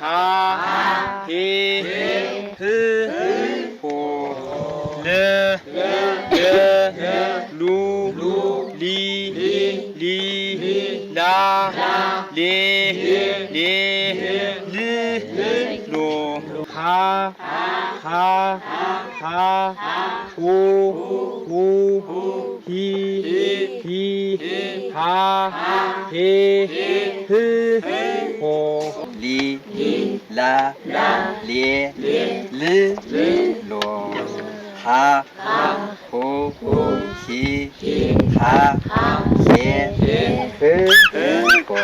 ሀ ሄ ህ ሆ ለ ሉ ሊ ላ ሌ ል ሎ ሀ ሁ ሂ ሃ ሄ ህ ሆ ሊ ላ ሌ ል ሎ ሀ ሁ ሂ ሃ ሄ ህ ሆ።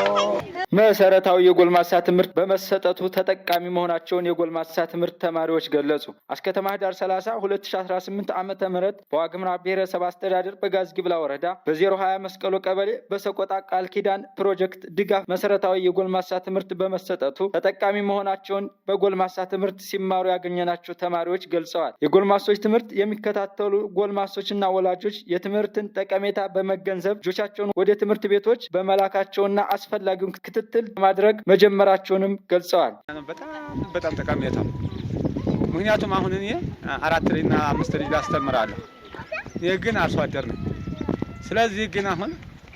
መሰረታዊ የጎልማሳ ትምህርት በመሰጠቱ ተጠቃሚ መሆናቸውን የጎልማሳ ትምህርት ተማሪዎች ገለጹ። አስከተማ ህዳር 30 2018 ዓመተ ምህረት በዋግምራ ብሔረሰብ አስተዳደር በጋዝጊብላ ወረዳ በ020 መስቀሎ ቀበሌ በሰቆጣ ቃል ኪዳን ፕሮጀክት ድጋፍ መሰረታዊ የጎልማሳ ትምህርት በመሰጠቱ ተጠቃሚ መሆናቸውን በጎልማሳ ትምህርት ሲማሩ ያገኘናቸው ተማሪዎች ገልጸዋል። የጎልማሶች ትምህርት የሚከታተሉ ጎልማሶችና ወላጆች የትምህርትን ጠቀሜታ በመገንዘብ ልጆቻቸውን ወደ ትምህርት ቤቶች በመላካቸውና አስፈላጊውን ክትትል ማድረግ መጀመራቸውንም ገልጸዋል። በጣም ጠቃሚታ ነው። ምክንያቱም አሁን እኔ 4 እና 5 ልጅ አስተምራለሁ። ይሄ ግን አርሶ አደር ነው። ስለዚህ ግን አሁን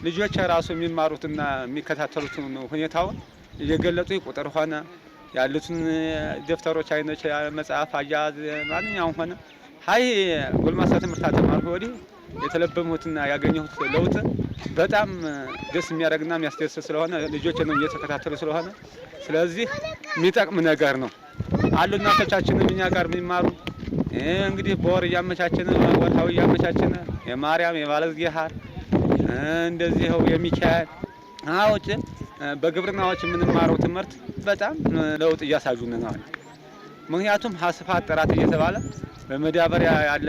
ልጆች ራሱ የሚማሩትና የሚከታተሉትን ሁኔታውን እየገለጡ ቁጥር ሆነ ያሉትን ደፍተሮች አይኖች መጽሐፍ አያያዝ ማንኛውም ሆነ ሃይ ጎልማሳ ትምህርት አተማርኩ ወዲህ የተለበሙትና ያገኘሁት ለውጥ በጣም ደስ የሚያደርግና የሚያስደስት ስለሆነ ልጆችንም እየተከታተሉ ስለሆነ ስለዚህ የሚጠቅም ነገር ነው አሉ። እናቶቻችንም እኛ ጋር የሚማሩ እንግዲህ በወር እያመቻችን ወርሃዊ እያመቻችን የማርያም የባለዝጌሃር እንደዚህው የሚካኤል አውጭ በግብርናዎች የምንማረው ትምህርት በጣም ለውጥ እያሳዩን ነው። ምክንያቱም ሀስፋት ጥራት እየተባለ በመዳበሪያ ያለ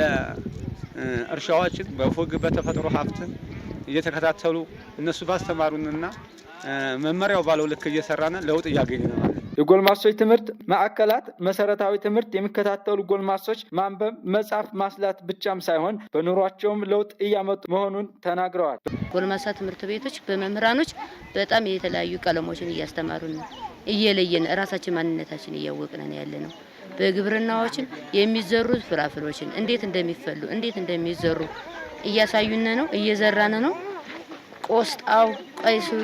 እርሻዎችን በፉግ በተፈጥሮ ሀብት እየተከታተሉ እነሱ ባስተማሩንና መመሪያው ባለው ልክ እየሰራን ለውጥ እያገኘን ነው። የጎልማሶች ትምህርት ማዕከላት መሰረታዊ ትምህርት የሚከታተሉ ጎልማሶች ማንበብ፣ መጻፍ፣ ማስላት ብቻም ሳይሆን በኑሯቸውም ለውጥ እያመጡ መሆኑን ተናግረዋል። ጎልማሳ ትምህርት ቤቶች በመምህራኖች በጣም የተለያዩ ቀለሞችን እያስተማሩን ነው። እየለየን ራሳችን ማንነታችን እያወቅን ያለ ነው። በግብርናዎችን የሚዘሩት ፍራፍሬዎችን እንዴት እንደሚፈሉ እንዴት እንደሚዘሩ እያሳዩን ነው። እየዘራን ነው። ቆስጣው፣ ቀይስሩ፣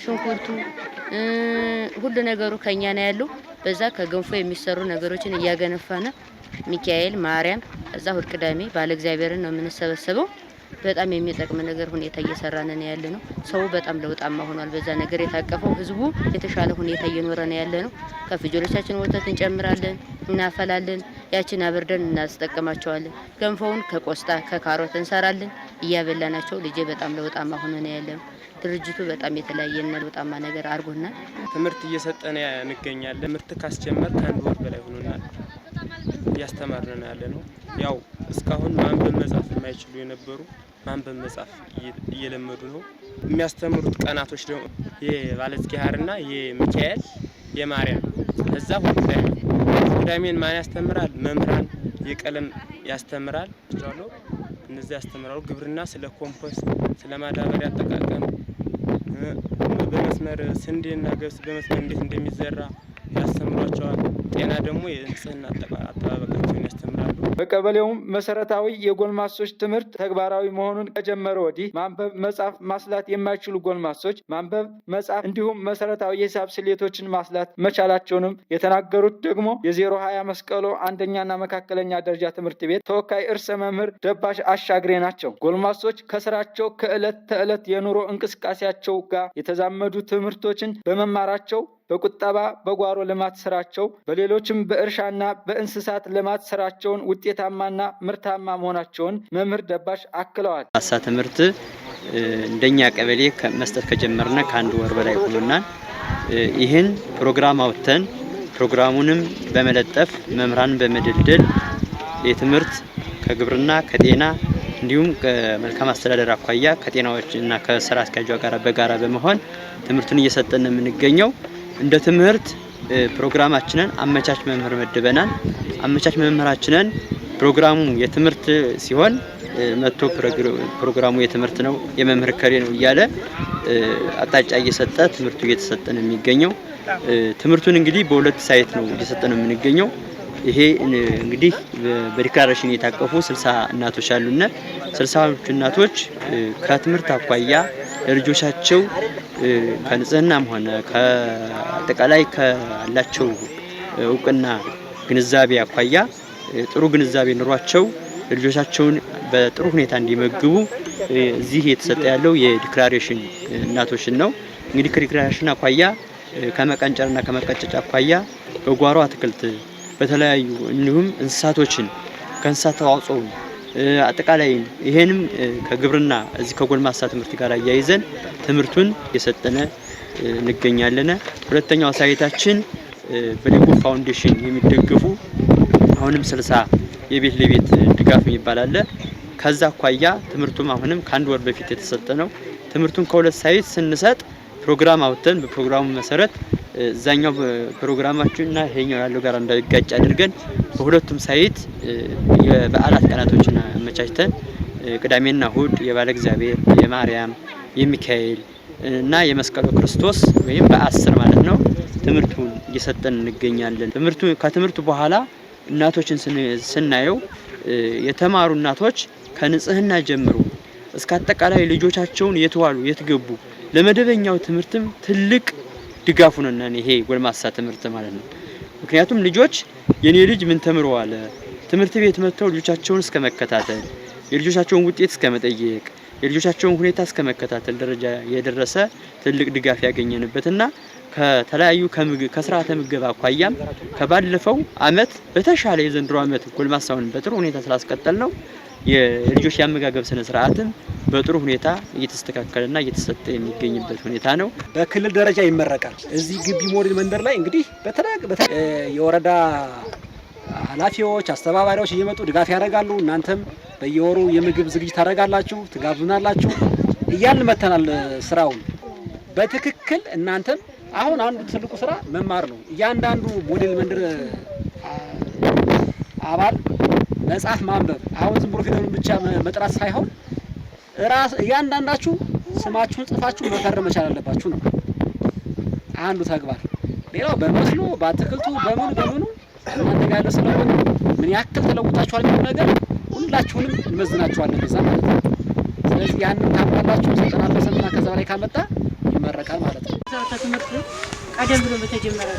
ሽንኩርቱ ሁሉ ነገሩ ከኛ ነው ያለው። በዛ ከገንፎ የሚሰሩ ነገሮችን እያገነፋና ሚካኤል፣ ማርያም እዛ እሑድ ቅዳሜ ባለ እግዚአብሔርን ነው የምንሰበሰበው። በጣም የሚጠቅም ነገር ሁኔታ እየሰራን ነው ያለ ነው። ሰው በጣም ለውጣማ ሆኗል። በዛ ነገር የታቀፈው ህዝቡ የተሻለ ሁኔታ እየኖረ ነው ያለ ነው። ከፍጆሎቻችን ወተት እንጨምራለን፣ እናፈላለን፣ ያችን አብርደን እናስጠቀማቸዋለን። ገንፎውን ከቆስጣ ከካሮት እንሰራለን፣ እያበላናቸው ልጄ በጣም ለውጣማ ሆኖ ነው ያለ ነው። ድርጅቱ በጣም የተለያየና ለውጣማ ነገር አድርጎናል። ትምህርት እየሰጠን እንገኛለን። ትምህርት ካስጀመር ከአንድ ወር በላይ ሆኖናል። እያስተማርን ያለ ነው። ያው እስካሁን ማንበብ መጻፍ የማይችሉ የነበሩ ማንበብ መጻፍ እየለመዱ ነው። የሚያስተምሩት ቀናቶች ደግሞ የባለዝጌሃርና የሚካኤል የማርያም እዛ ቅዳሜን ማን ያስተምራል? መምህራን የቀለም ያስተምራል። እነዚህ ያስተምራሉ። ግብርና ስለ ኮምፖስት፣ ስለ ማዳበሪያ አጠቃቀም፣ በመስመር ስንዴና ገብስ በመስመር እንዴት እንደሚዘራ ያስተምሯቸዋል። ጤና ደግሞ የንጽህና አጠባበቃቸውን ያስተምራሉ። በቀበሌውም መሰረታዊ የጎልማሶች ትምህርት ተግባራዊ መሆኑን ከጀመረ ወዲህ ማንበብ፣ መጻፍ፣ ማስላት የማይችሉ ጎልማሶች ማንበብ፣ መጻፍ እንዲሁም መሰረታዊ የሂሳብ ስሌቶችን ማስላት መቻላቸውንም የተናገሩት ደግሞ የ020 መስቀሎ አንደኛና መካከለኛ ደረጃ ትምህርት ቤት ተወካይ እርሰ መምህር ደባሽ አሻግሬ ናቸው። ጎልማሶች ከስራቸው ከዕለት ተዕለት የኑሮ እንቅስቃሴያቸው ጋር የተዛመዱ ትምህርቶችን በመማራቸው በቁጠባ በጓሮ ልማት ስራቸው በሌሎችም በእርሻና በእንስሳት ልማት ስራቸውን ውጤታማና ምርታማ መሆናቸውን መምህር ደባሽ አክለዋል። አሳ ትምህርት እንደኛ ቀበሌ መስጠት ከጀመርነ ከአንድ ወር በላይ ሆኖናል። ይህን ፕሮግራም አውጥተን ፕሮግራሙንም በመለጠፍ መምህራንን በመደልደል የትምህርት ከግብርና ከጤና እንዲሁም ከመልካም አስተዳደር አኳያ ከጤናዎችና ከስራ አስኪያጇ ጋር በጋራ በመሆን ትምህርቱን እየሰጠን የምንገኘው። እንደ ትምህርት ፕሮግራማችንን አመቻች መምህር መድበናል። አመቻች መምህራችንን ፕሮግራሙ የትምህርት ሲሆን መጥቶ ፕሮግራሙ የትምህርት ነው የመምህር ከሬ ነው እያለ አቅጣጫ እየሰጠ ትምህርቱ እየተሰጠን የሚገኘው። ትምህርቱን እንግዲህ በሁለት ሳይት ነው እየሰጠነው የምንገኘው። ይሄ እንግዲህ በዲክላሬሽን የታቀፉ 60 እናቶች አሉና 60ዎቹ እናቶች ከትምህርት አኳያ ለልጆቻቸው ከንጽህናም ሆነ ከአጠቃላይ ካላቸው እውቅና ግንዛቤ አኳያ ጥሩ ግንዛቤ ኑሯቸው ልጆቻቸውን በጥሩ ሁኔታ እንዲመግቡ እዚህ የተሰጠ ያለው የዲክላሬሽን እናቶችን ነው። እንግዲህ ከዲክላሬሽን አኳያ ከመቀንጨርና ከመቀጨጫ አኳያ በጓሮ አትክልት በተለያዩ እንዲሁም እንስሳቶችን ከእንስሳት ተዋጽኦ አጠቃላይ ይሄንም ከግብርና እዚህ ከጎልማሳ ትምህርት ጋር አያይዘን ትምህርቱን የሰጠነ እንገኛለን። ሁለተኛው ሳይታችን በሌጎ ፋውንዴሽን የሚደገፉ አሁንም 60 የቤት ለቤት ድጋፍ የሚባል አለ። ከዛ አኳያ ትምህርቱም አሁንም ከአንድ ወር በፊት የተሰጠ ነው። ትምህርቱን ከሁለት ሳይት ስንሰጥ ፕሮግራም አውጥተን በፕሮግራሙ መሰረት እዛኛው ፕሮግራማችንና ይሄኛው ያለው ጋር እንዳይጋጭ አድርገን በሁለቱም ሳይት የበዓላት ቀናቶችን አመቻችተን ቅዳሜና እሁድ የባለ እግዚአብሔር፣ የማርያም፣ የሚካኤል እና የመስቀሉ ክርስቶስ ወይም በ10 ማለት ነው ትምህርቱን እየሰጠን እንገኛለን። ከትምህርቱ በኋላ እናቶችን ስናየው የተማሩ እናቶች ከንጽህና ጀምሮ እስከ አጠቃላይ ልጆቻቸውን የትዋሉ የትገቡ ለመደበኛው ትምህርትም ትልቅ ድጋፉ ነውና ይሄ ጎልማሳ ትምህርት ማለት ነው። ምክንያቱም ልጆች የኔ ልጅ ምን ተምረዋል ትምህርት ቤት መጥተው ልጆቻቸውን እስከ መከታተል የልጆቻቸውን ውጤት እስከ መጠየቅ የልጆቻቸውን ሁኔታ እስከ መከታተል ደረጃ የደረሰ ትልቅ ድጋፍ ያገኘንበትና ከተለያዩ ከስርዓተ ምገባ አኳያም ከባለፈው አመት በተሻለ የዘንድሮ አመት ጎልማሳውን በጥሩ ሁኔታ ስላስቀጠል ነው የልጆች ያመጋገብ ስነ ስርዓትም በጥሩ ሁኔታ እየተስተካከለና እየተሰጠ የሚገኝበት ሁኔታ ነው። በክልል ደረጃ ይመረቃል። እዚህ ግቢ ሞዴል መንደር ላይ እንግዲህ የወረዳ ኃላፊዎች አስተባባሪዎች እየመጡ ድጋፍ ያደርጋሉ። እናንተም በየወሩ የምግብ ዝግጅት ታደርጋላችሁ፣ ትጋብዙናላችሁ እያልን መተናል። ስራውን በትክክል እናንተም አሁን አንዱ ትልቁ ስራ መማር ነው። እያንዳንዱ ሞዴል መንደር አባል መጽሐፍ ማንበብ አሁን ዝም ብሎ ፊደሉን ብቻ መጥራት ሳይሆን እያንዳንዳችሁ ስማችሁን ጽፋችሁ መፈረም መቻል አለባችሁ ነው አንዱ ተግባር። ሌላው በመስሎ በአትክልቱ በምኑ እናንተ ጋር ስለሆነ ምን ያክል ተለውጣችኋል የሚለው ነገር ሁላችሁንም እንመዝናችኋለን በዛ ማለት ነው። ስለዚህ ያንን ታውቃላችሁ 90% ከዛ በላይ ካመጣ ይመረቃል ማለት ነው። ትምህርት ቀደም ብሎ በተጀመረ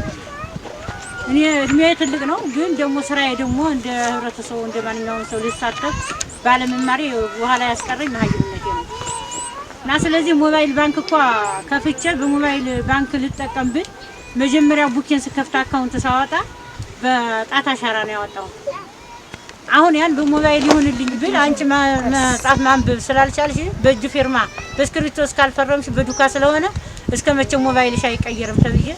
እኔ እድሜ ትልቅ ነው፣ ግን ደግሞ ስራዬ ደግሞ እንደ ህብረተሰቡ እንደ ማንኛውም ሰው ልሳተፍ ባለመማሬ በኋላ ያስቀረኝ መሀይምነቴ ነው እና ስለዚህ ሞባይል ባንክ እንኳ ከፍቼ በሞባይል ባንክ ልጠቀም ብል መጀመሪያ ቡኬን ስከፍት አካውንት ሳወጣ በጣት አሻራ ነው ያወጣው። አሁን ያን በሞባይል ይሁንልኝ ብል አንቺ መጻፍ ማንበብ ስላልቻልሽ በእጅ ፊርማ በስክሪፕቶ እስካልፈረምሽ በዱካ ስለሆነ እስከመቼ ሞባይልሽ አይቀየርም ተብዬ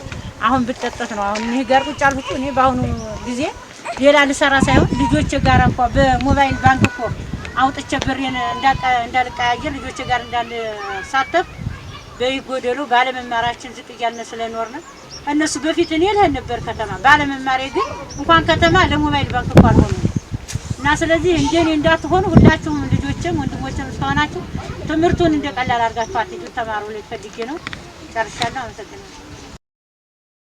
አሁን ብትጠጣት ነው። አሁን ይሄ ጋር ቁጭ አልኩ። እኔ በአሁኑ ጊዜ ሌላ ልሰራ ሳይሆን ልጆቼ ጋር እንኳን በሞባይል ባንክ እኮ አውጥቼ ብሬን እንዳልቀያየር ልጆቼ ጋር እንዳልሳተፍ በይጎደሉ ባለመማራችን ዝቅ እያልን ስለኖርን እነሱ በፊት እኔ ልሄድ ነበር ከተማ ባለመማሬ ግን እንኳን ከተማ ለሞባይል ባንክ እንኳን አልሆኑ እና ስለዚህ እንደኔ እንዳትሆኑ ሁላችሁም ልጆችም ወንድሞችም እስከሆናችሁ ትምህርቱን እንደቀላል አድርጋችሁ አትጁ ተማሩ ልፈልጌ ነው። ጨርሻለሁ። አመሰግናለሁ።